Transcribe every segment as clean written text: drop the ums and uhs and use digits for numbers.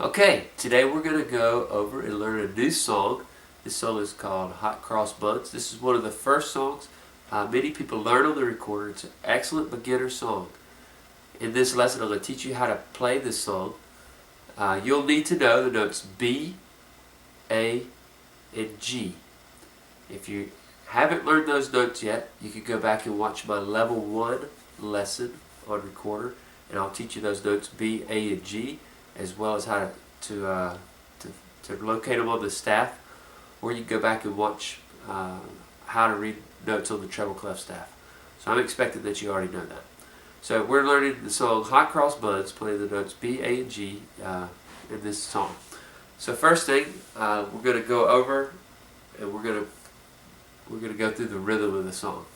Okay, today we're going to go over and learn a new song. This song is called Hot Cross Buns. This is one of the first songs many people learn on the recorder. It's an excellent beginner song. In this lesson, I'm going to teach you how to play this song. You'll need to know the notes B, A, and G. If you haven't learned those notes yet, you can go back and watch my level 1 lesson on recorder, and I'll teach you those notes B, A, and G, as well as how to locate them on the staff, or you can go back and watch how to read notes on the treble clef staff. So I'm expecting that you already know that. So we're learning the song Hot Cross Buns, playing the notes B, A, and G in this song. So first thing, we're going to go over and we're going to go through the rhythm of the song.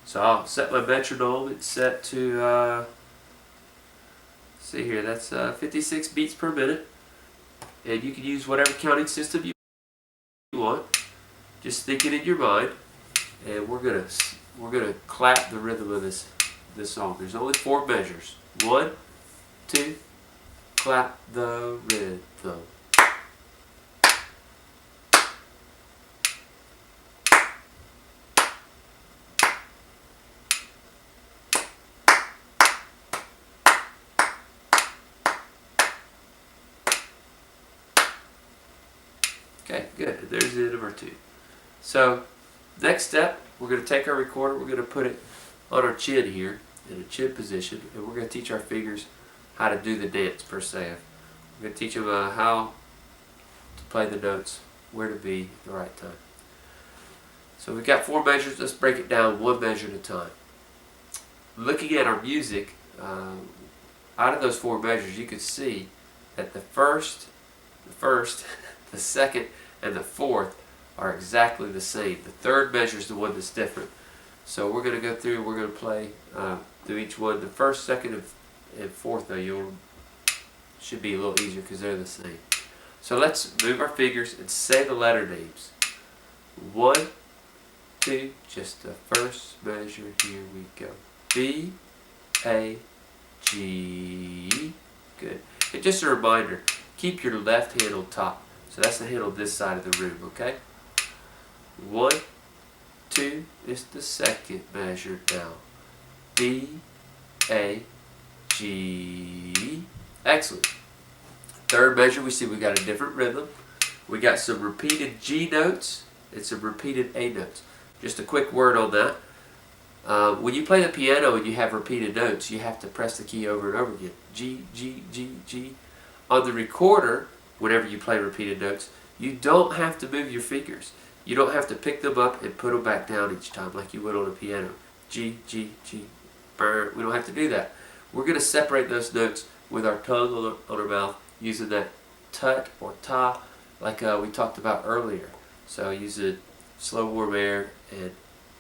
So I'll set my metronome. It's set to see here, that's 56 beats per minute, and you can use whatever counting system you want. Just think it in your mind, and we're gonna clap the rhythm of this song. There's only 4 measures. 1, 2, clap the rhythm. Okay, good. There's the number 2. So, next step, we're going to take our recorder, we're going to put it on our chin here, in a chin position, and we're going to teach our fingers how to do the dance per se. We're going to teach them how to play the notes, where to be at the right time. So we've got 4 measures, let's break it down 1 measure at a time. Looking at our music, out of those 4 measures, you can see that the first, the second, and the fourth are exactly the same. The third measure is the one that's different. So we're going to go through, we're going to play through each one. The first, second, and fourth, though, should be a little easier because they're the same. So let's move our fingers and say the letter names. 1, 2, just the first measure, here we go. B, A, G, good. And just a reminder, keep your left hand on top. So that's the hand on this side of the room, okay? 1, 2 is the second measure now. B, A, G. Excellent. Third measure, we see we got a different rhythm. We got some repeated G notes and some repeated A notes. Just a quick word on that. When you play the piano and you have repeated notes, you have to press the key over and over again. G, G, G, G. On the recorder, whenever you play repeated notes, you don't have to move your fingers. You don't have to pick them up and put them back down each time like you would on a piano. G, G, G, burr. We don't have to do that. We're going to separate those notes with our tongue on our mouth using that tut or ta like we talked about earlier. So using slow warm air and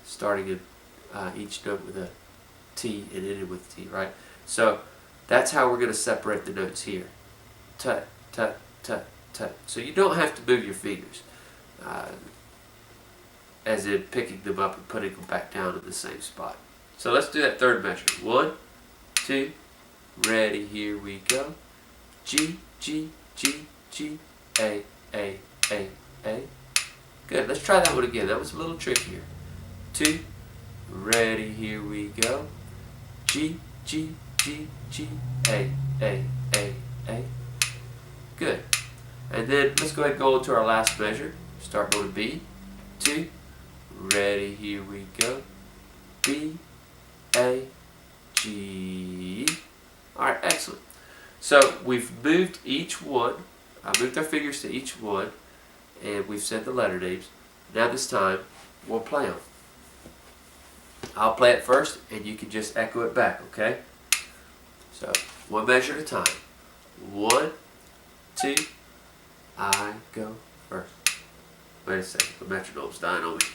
starting in each note with a T and ending with a T, right? So that's how we're going to separate the notes here. Tut, tut, tut, tut. So you don't have to move your fingers, as in picking them up and putting them back down in the same spot. So let's do that third measure. 1, 2, ready, here we go. G, G, G, G, A, A, A, A. Good, let's try that one again. That was a little trickier. 2, ready, here we go. G, G, G, G, A, A, A, A. Good. And then let's go ahead and go on to our last measure. Start on B. 2, ready, here we go. B, A, G. Alright, excellent. So we've moved each one. I moved our fingers to each one, and we've said the letter names. Now this time, we'll play them. I'll play it first, and you can just echo it back, okay? So, 1 measure at a time. 1, 2, I go first. Wait a second, the metronome's dying on me.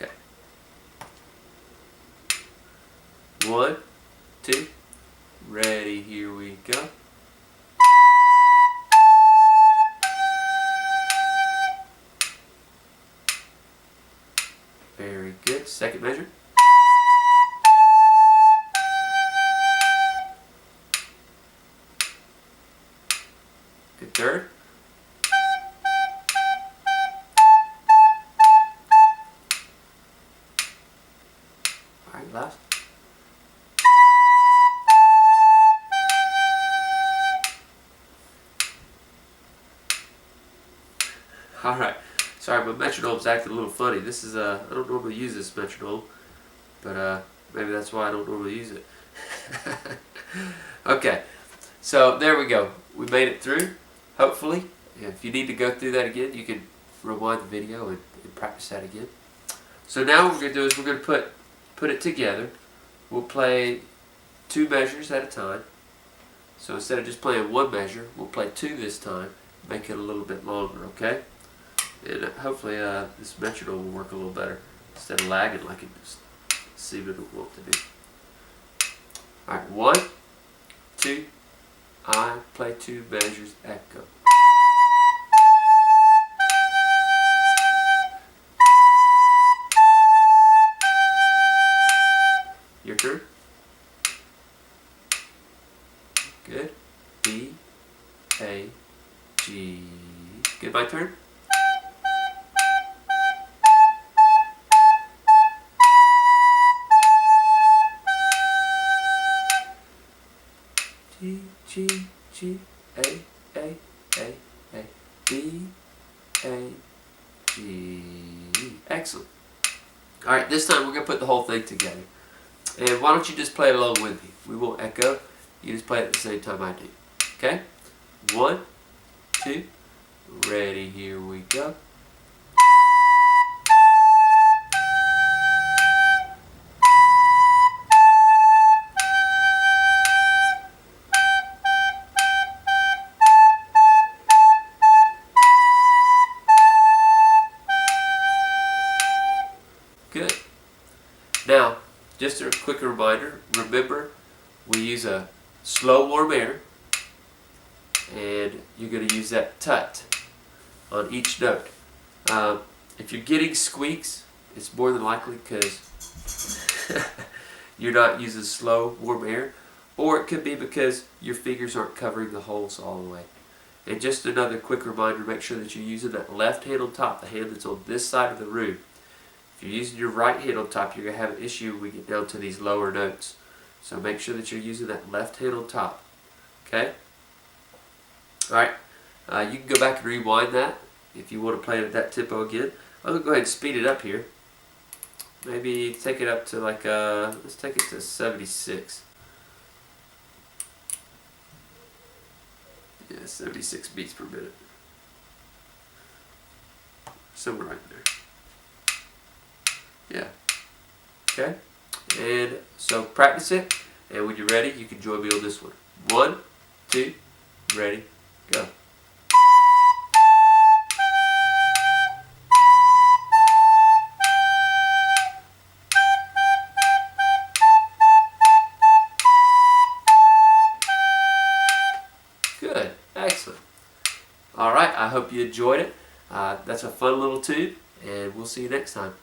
Okay. 1, 2, ready, here we go. Very good. Second measure. Alright, last. Alright, sorry, my metronome's acting a little funny. This is, I don't normally use this metronome, but maybe that's why I don't normally use it. Okay, so there we go. We made it through, hopefully. If you need to go through that again, you can rewind the video and practice that again. So now what we're going to do is we're going to put it together. We'll play 2 measures at a time. So instead of just playing 1 measure, we'll play 2 this time, make it a little bit longer, okay? And hopefully this metronome will work a little better instead of lagging like it just see what it wants to do. Alright, 1, 2, I play 2 measures, echo. Your turn. Good. B, A, G. Good, my turn. G, G, G, A, A, A, A, B, A, G. Excellent. Alright, this time we're going to put the whole thing together. And why don't you just play it along with me? We won't echo. You just play it at the same time I do. Okay? 1, 2, ready, here we go. Good. Now, just a quick reminder, remember we use a slow warm air, and you're going to use that tut on each note. If you're getting squeaks, it's more than likely because you're not using slow warm air, or it could be because your fingers aren't covering the holes all the way. And just another quick reminder, make sure that you're using that left hand on top, the hand that's on this side of the room. If you're using your right hand on top, you're going to have an issue when we get down to these lower notes. So make sure that you're using that left hand on top. Okay? Alright. You can go back and rewind that if you want to play it at that tempo again. I'm going to go ahead and speed it up here. Maybe take it up to like, let's take it to 76. Yeah, 76 beats per minute. Somewhere right there. Yeah. Okay? And so practice it, and when you're ready, you can join me on this one. 1, 2, ready, go. Good. Excellent. Alright, I hope you enjoyed it. That's a fun little tune, and we'll see you next time.